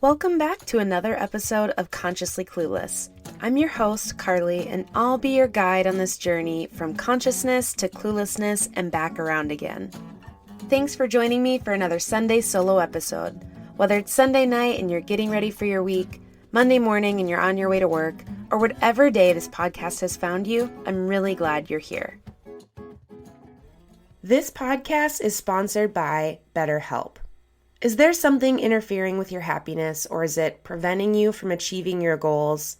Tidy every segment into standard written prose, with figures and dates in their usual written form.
Welcome back to another episode of Consciously Clueless. I'm your host, Carly, and I'll be your guide on this journey from consciousness to cluelessness and back around again. Thanks for joining me for another Sunday solo episode. Whether it's Sunday night and you're getting ready for your week, Monday morning and you're on your way to work, or whatever day this podcast has found you, I'm really glad you're here. This podcast is sponsored by BetterHelp. Is there something interfering with your happiness, or is it preventing you from achieving your goals?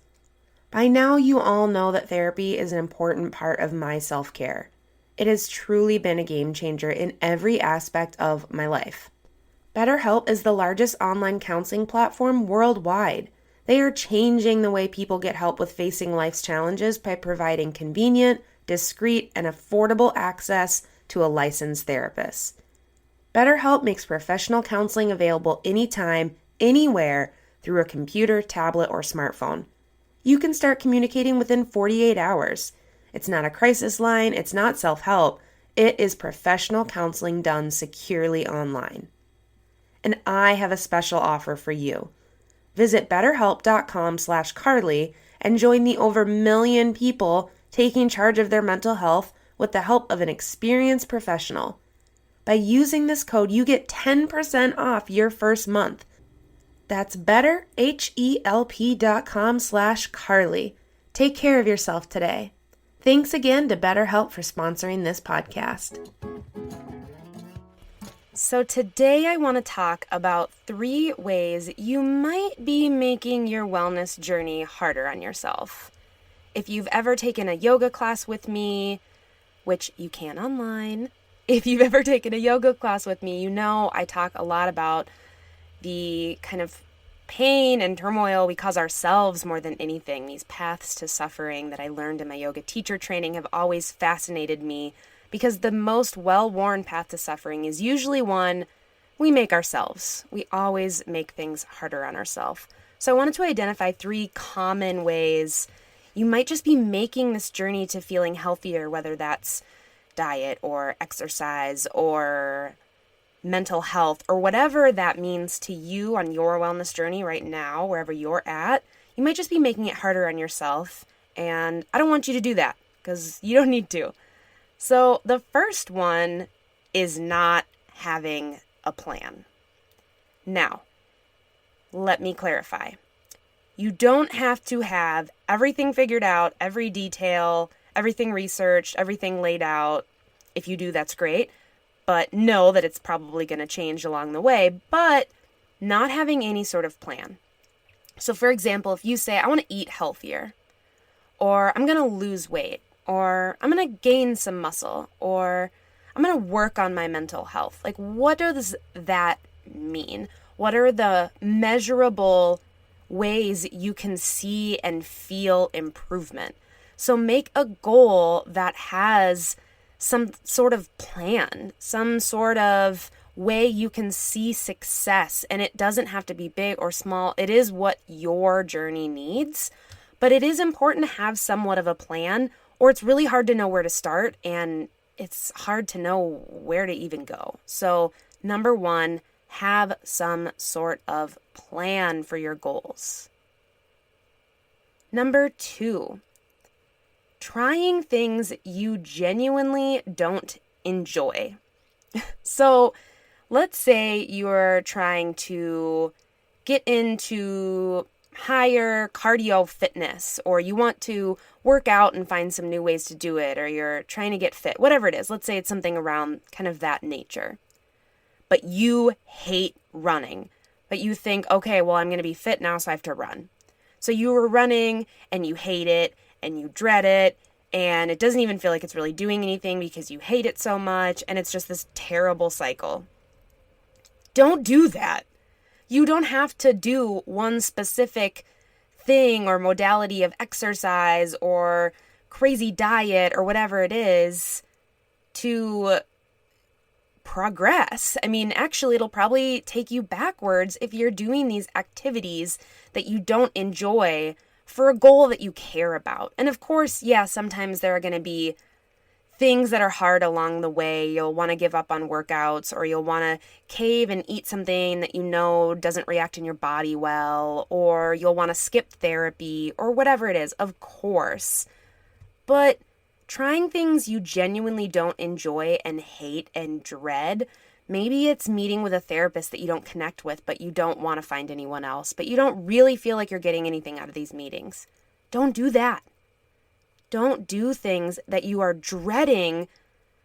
By now, you all know that therapy is an important part of my self-care. It has truly been a game changer in every aspect of my life. BetterHelp is the largest online counseling platform worldwide. They are changing the way people get help with facing life's challenges by providing convenient, discreet, and affordable access to a licensed therapist. BetterHelp makes professional counseling available anytime, anywhere, through a computer, tablet, or smartphone. You can start communicating within 48 hours. It's not a crisis line, it's not self-help, it is professional counseling done securely online. And I have a special offer for you. Visit betterhelp.com/Carly and join the over 1 million people taking charge of their mental health with the help of an experienced professional. By using this code, you get 10% off your first month. That's betterhelp.com/Carly. Take care of yourself today. Thanks again to BetterHelp for sponsoring this podcast. So today I want to talk about 3 ways you might be making your wellness journey harder on yourself. If you've ever taken a yoga class with me, which you can online, if you've ever taken a yoga class with me, you know I talk a lot about the kind of pain and turmoil we cause ourselves more than anything. These paths to suffering that I learned in my yoga teacher training have always fascinated me because the most well-worn path to suffering is usually one we make ourselves. We always make things harder on ourselves. So I wanted to identify 3 common ways you might just be making this journey to feeling healthier, whether that's diet or exercise or mental health or whatever that means to you on your wellness journey right now, wherever you're at. You might just be making it harder on yourself, and I don't want you to do that because you don't need to. So the first one is not having a plan. Now, let me clarify. You don't have to have everything figured out, every detail, everything researched, everything laid out. If you do, that's great. But know that it's probably going to change along the way, but not having any sort of plan. So for example, if you say, I want to eat healthier, or I'm going to lose weight, or I'm going to gain some muscle, or I'm going to work on my mental health. Like, what does that mean? What are the measurable ways you can see and feel improvement? So make a goal that has some sort of plan, some sort of way you can see success. And it doesn't have to be big or small. It is what your journey needs. But it is important to have somewhat of a plan, or it's really hard to know where to start and it's hard to know where to even go. So number 1, have some sort of plan for your goals. Number 2, trying things you genuinely don't enjoy. So let's say you're trying to get into higher cardio fitness, or you want to work out and find some new ways to do it, or you're trying to get fit, whatever it is. Let's say it's something around kind of that nature. But you hate running. But you think, okay, well, I'm going to be fit now, so I have to run. So you were running and you hate it and you dread it, and it doesn't even feel like it's really doing anything because you hate it so much, and it's just this terrible cycle. Don't do that. You don't have to do one specific thing or modality of exercise or crazy diet or whatever it is to progress. I mean, actually, it'll probably take you backwards if you're doing these activities that you don't enjoy for a goal that you care about. And of course, yeah, sometimes there are going to be things that are hard along the way. You'll want to give up on workouts, or you'll want to cave and eat something that you know doesn't react in your body well, or you'll want to skip therapy, or whatever it is, of course. But trying things you genuinely don't enjoy and hate and dread, maybe it's meeting with a therapist that you don't connect with, but you don't want to find anyone else, but you don't really feel like you're getting anything out of these meetings. Don't do that. Don't do things that you are dreading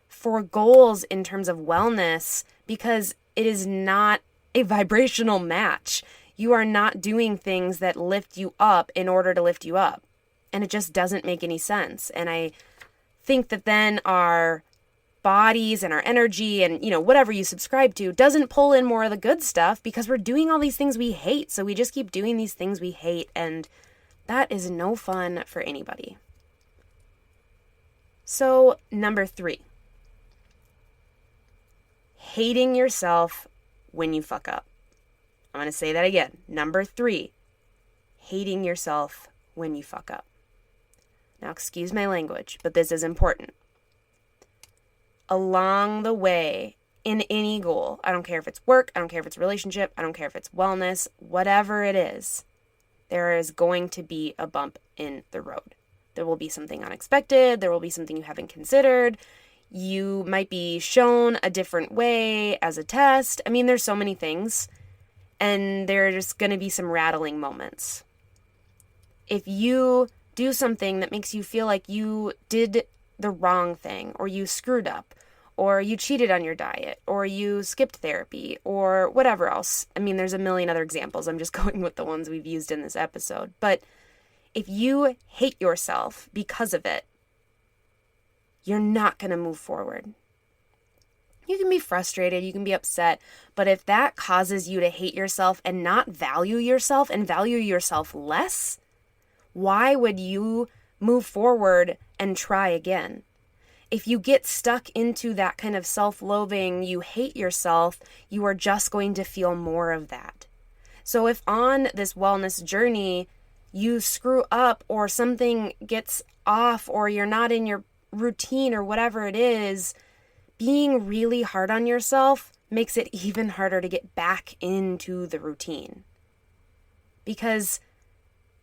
for goals in terms of wellness, because it is not a vibrational match. You are not doing things that lift you up in order to lift you up. And it just doesn't make any sense. And I think that then our bodies and our energy and, whatever you subscribe to doesn't pull in more of the good stuff, because we're doing all these things we hate. So we just keep doing these things we hate. And that is no fun for anybody. So, number 3, hating yourself when you fuck up. I'm going to say that again. Number 3, hating yourself when you fuck up. Now, excuse my language, but this is important. Along the way, in any goal, I don't care if it's work, I don't care if it's relationship, I don't care if it's wellness, whatever it is, there is going to be a bump in the road. There will be something unexpected. There will be something you haven't considered. You might be shown a different way as a test. I mean, there's so many things. And there's going to be some rattling moments. If you do something that makes you feel like you did the wrong thing, or you screwed up, or you cheated on your diet, or you skipped therapy, or whatever else. I mean, there's a million other examples. I'm just going with the ones we've used in this episode. But if you hate yourself because of it, you're not going to move forward. You can be frustrated, you can be upset, but if that causes you to hate yourself and not value yourself and value yourself less, why would you move forward and try again? If you get stuck into that kind of self-loathing, you hate yourself, you are just going to feel more of that. So if on this wellness journey, you screw up or something gets off or you're not in your routine or whatever it is, being really hard on yourself makes it even harder to get back into the routine, because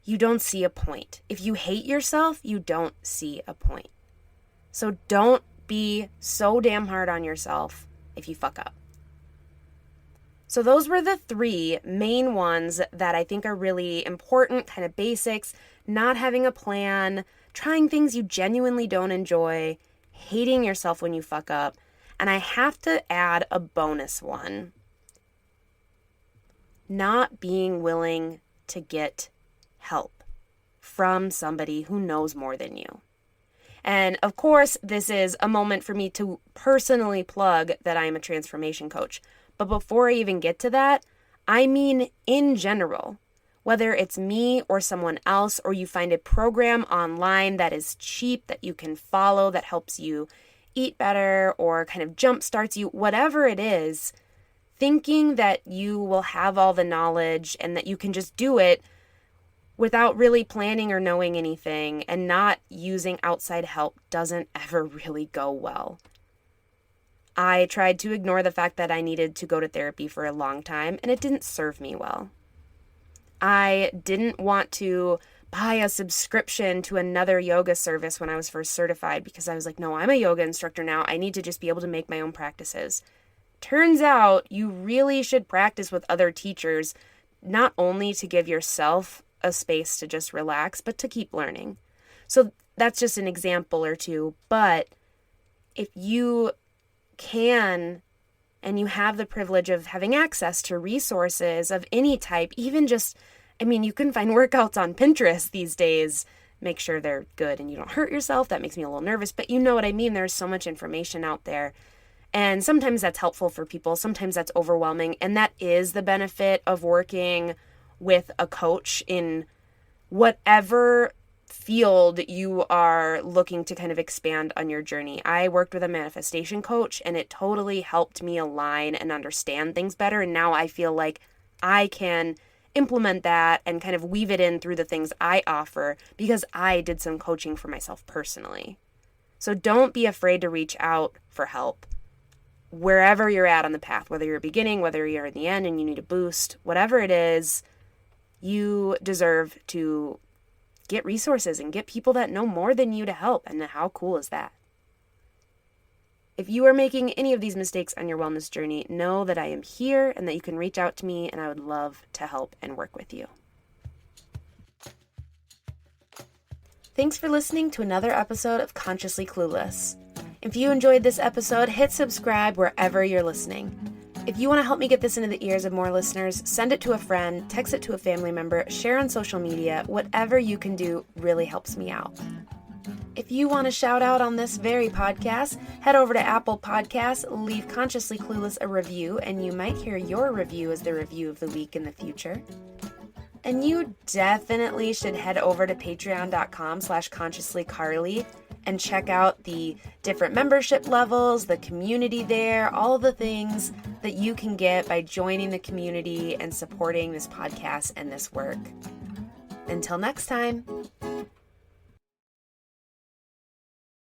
you don't see a point. If you hate yourself, you don't see a point. So don't be so damn hard on yourself if you fuck up. So those were the 3 main ones that I think are really important, kind of basics: not having a plan, trying things you genuinely don't enjoy, hating yourself when you fuck up. And I have to add a bonus one: not being willing to get help from somebody who knows more than you. And of course, this is a moment for me to personally plug that I am a transformation coach. But before I even get to that, I mean in general, whether it's me or someone else, or you find a program online that is cheap that you can follow that helps you eat better or kind of jumpstarts you, whatever it is, thinking that you will have all the knowledge and that you can just do it without really planning or knowing anything and not using outside help doesn't ever really go well. I tried to ignore the fact that I needed to go to therapy for a long time, and it didn't serve me well. I didn't want to buy a subscription to another yoga service when I was first certified, because I was like, no, I'm a yoga instructor now. I need to just be able to make my own practices. Turns out you really should practice with other teachers, not only to give yourself a space to just relax, but to keep learning. So that's just an example or two. But if you can, and you have the privilege of having access to resources of any type, even just, you can find workouts on Pinterest these days. Make sure they're good and you don't hurt yourself. That makes me a little nervous, but you know what I mean? There's so much information out there. And sometimes that's helpful for people. Sometimes that's overwhelming. And that is the benefit of working with a coach in whatever field you are looking to kind of expand on your journey. I worked with a manifestation coach, and it totally helped me align and understand things better. And now I feel like I can implement that and kind of weave it in through the things I offer because I did some coaching for myself personally. So don't be afraid to reach out for help. Wherever you're at on the path, whether you're beginning, whether you're in the end and you need a boost, whatever it is, you deserve to get resources and get people that know more than you to help. And how cool is that? If you are making any of these mistakes on your wellness journey, know that I am here and that you can reach out to me, and I would love to help and work with you. Thanks for listening to another episode of Consciously Clueless. If you enjoyed this episode, hit subscribe wherever you're listening. If you want to help me get this into the ears of more listeners, send it to a friend, text it to a family member, share on social media. Whatever you can do really helps me out. If you want a shout out on this very podcast, head over to Apple Podcasts, leave Consciously Clueless a review, and you might hear your review as the review of the week in the future. And you definitely should head over to patreon.com/consciouslycarly and check out the different membership levels, the community there, all the things that you can get by joining the community and supporting this podcast and this work. Until next time.